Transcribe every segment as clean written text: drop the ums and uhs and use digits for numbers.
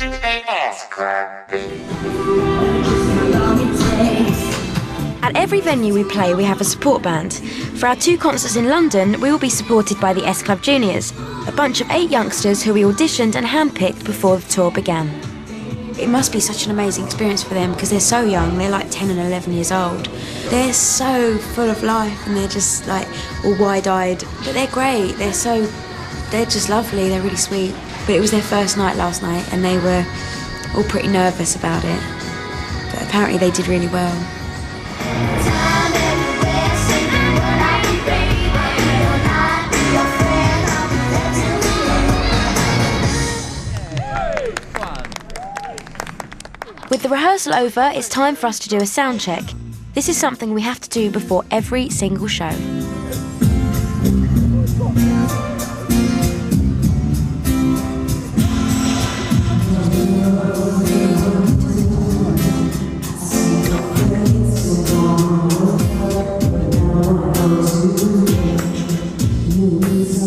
At every venue we play, we have a support band. For our 2 concerts in London, we will be supported by the S Club Juniors, a bunch of 8 youngsters who we auditioned and handpicked before the tour began. It must be such an amazing experience for them because they're so young, they're like 10 and 11 years old. They're so full of life and they're just like all wide-eyed, but they're great, they're just lovely, they're really sweet. But it was their first night last night and they were all pretty nervous about it, but apparently they did really well. With the rehearsal over, it's time for us to do a sound check. This is something we have to do before every single show.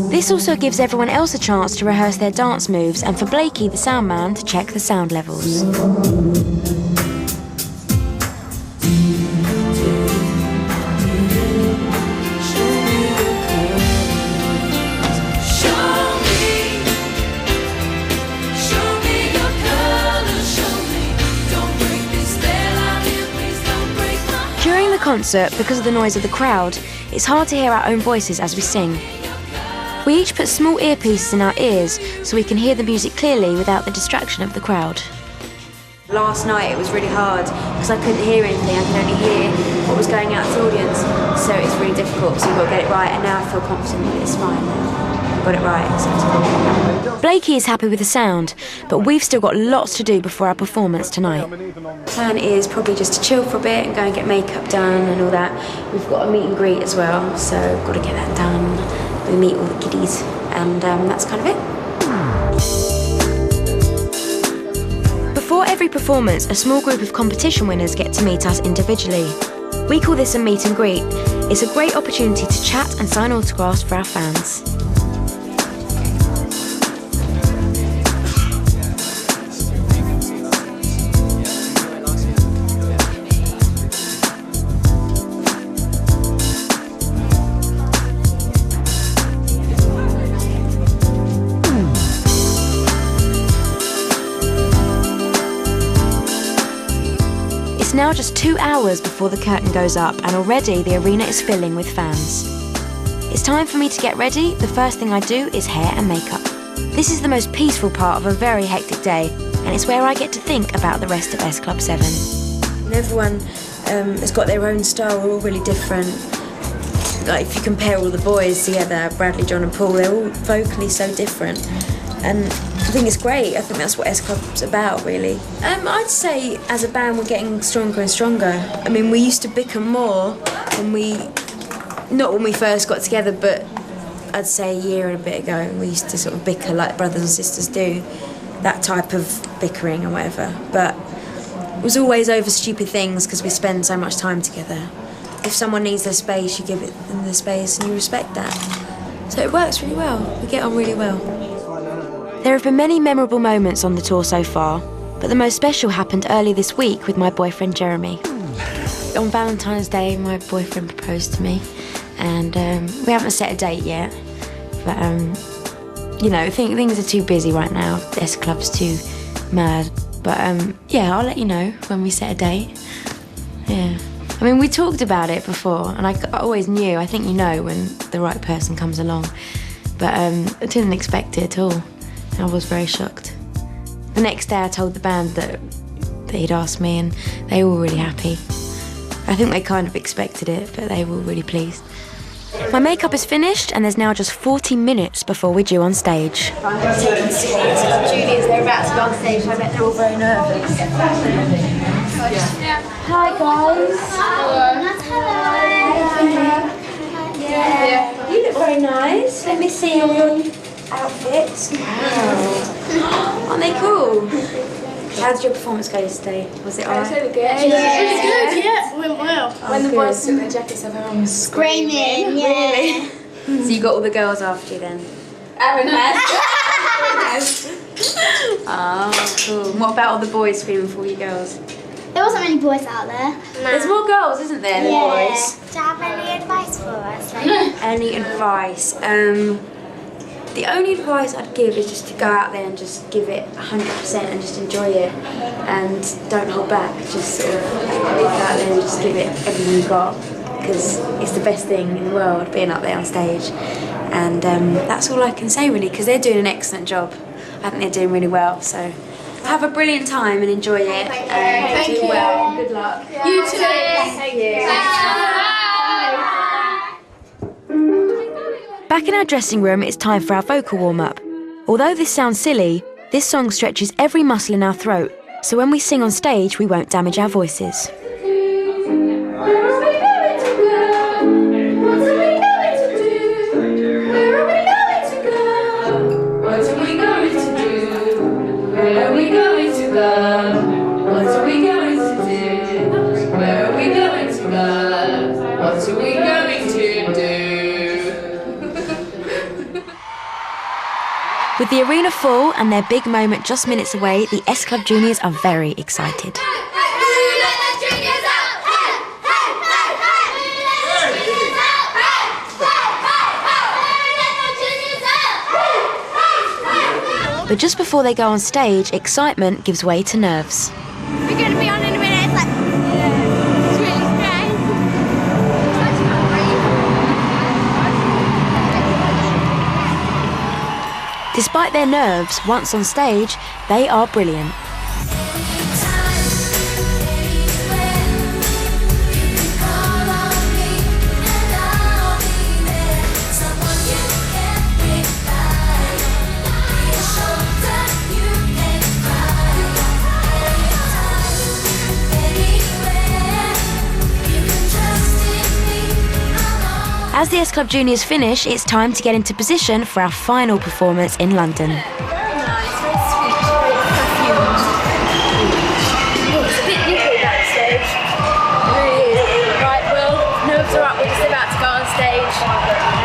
This also gives everyone else a chance to rehearse their dance moves and for Blakey, the sound man, to check the sound levels. During the concert, because of the noise of the crowd, it's hard to hear our own voices as we sing. We each put small earpieces in our ears so we can hear the music clearly without the distraction of the crowd. Last night it was really hard because I couldn't hear anything, I could only hear what was going out to the audience, so it's really difficult, so you've got to get it right, and now I feel confident that it's fine. I've got it right, acceptable. Blakey is happy with the sound, but we've still got lots to do before our performance tonight. The plan is probably just to chill for a bit and go and get makeup done and all that. We've got a meet and greet as well, so we've got to get that done. We meet all the kiddies, and that's kind of it. Before every performance, a small group of competition winners get to meet us individually. We call this a meet and greet. It's a great opportunity to chat and sign autographs for our fans. Now just 2 hours before the curtain goes up, and already the arena is filling with fans. It's time for me to get ready. The first thing I do is hair and makeup. This is the most peaceful part of a very hectic day, and it's where I get to think about the rest of S Club 7. Everyone has got their own style, we're all really different. Like if you compare all the boys together, Bradley, John and Paul, they're all vocally so different. And I think it's great. I think that's what S Club's about, really. I'd say as a band we're getting stronger and stronger. I mean, we used to bicker more not when we first got together, but I'd say a year and a bit ago, we used to sort of bicker like brothers and sisters do, that type of bickering and whatever. But it was always over stupid things because we spend so much time together. If someone needs their space, you give them the space and you respect that. So it works really well. We get on really well. There have been many memorable moments on the tour so far, but the most special happened early this week with my boyfriend Jeremy. On Valentine's Day, my boyfriend proposed to me, and we haven't set a date yet, but you know, things are too busy right now. S Club's too mad, but yeah, I'll let you know when we set a date. Yeah, I mean, we talked about it before, and I always knew, I think you know when the right person comes along, but I didn't expect it at all. I was very shocked. The next day I told the band that he'd asked me, and they were really happy. I think they kind of expected it, but they were really pleased. My makeup is finished, and there's now just 40 minutes before we're due on stage. I'm taking juniors, they're about to go on stage, so I bet they're all very nervous. Hi guys. Hello. Yeah. You look very nice. Let me see your outfits. Wow. Aren't they cool? How did your performance go yesterday? Was it alright? It was really good. Yeah. It was good, yeah. It went well. When the boys took their jackets off, everyone was Screaming, yeah. Really? So you got all the girls after you then? Aaron has. Oh, cool. And what about all the boys screaming for you girls? There wasn't many boys out there. There's more girls, isn't there, than boys? Do you have any advice for us? Any advice? The only advice I'd give is just to go out there and just give it 100% and just enjoy it and don't hold back. Just sort of go out there and just give it everything you got, because it's the best thing in the world, being up there on stage. And that's all I can say really, because they're doing an excellent job. I think they're doing really well. So have a brilliant time and enjoy it. Thank you. Do well. Good luck. You too. Thank you. Back in our dressing room, it's time for our vocal warm-up. Although this sounds silly, this song stretches every muscle in our throat, so when we sing on stage, we won't damage our voices. With the arena full and their big moment just minutes away, the S Club Juniors are very excited. But just before they go on stage, excitement gives way to nerves. We're going to be on in a minute. It's like, it's really strange. Despite their nerves, once on stage, they are brilliant. As the S Club Juniors finish, it's time to get into position for our final performance in London. Very nice, very sweet, very perfumed. It's a bit nippy backstage. It really is. Right, well, nerves are up. We're just about to go on stage.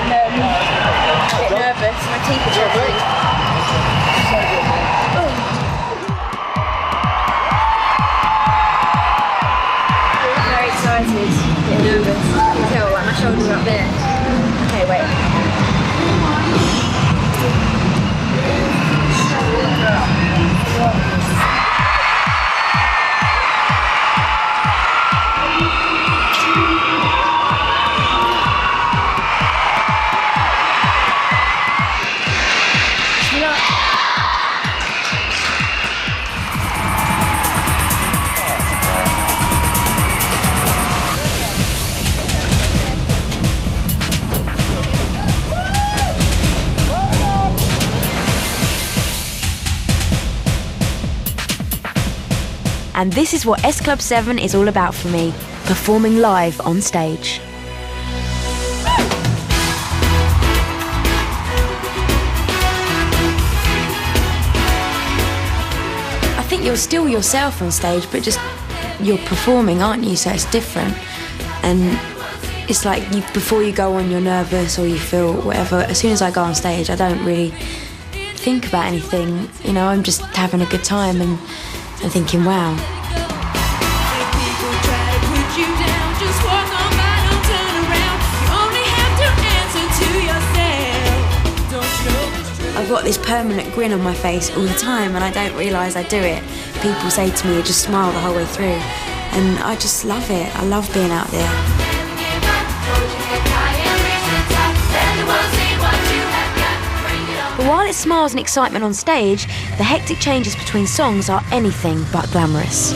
And a bit nervous. My teeth are chattering. Very excited. A bit nervous. You can tell, like my shoulders are up there. Okay, wait. And this is what S Club 7 is all about for me, performing live on stage. I think you're still yourself on stage, but just you're performing, aren't you? So it's different. And it's like before you go on, you're nervous or you feel whatever. As soon as I go on stage, I don't really think about anything. You know, I'm just having a good time and thinking, wow. I've got this permanent grin on my face all the time and I don't realise I do it. People say to me, you just smile the whole way through. And I just love it. I love being out there. But while it's smiles and excitement on stage, the hectic changes between songs are anything but glamorous.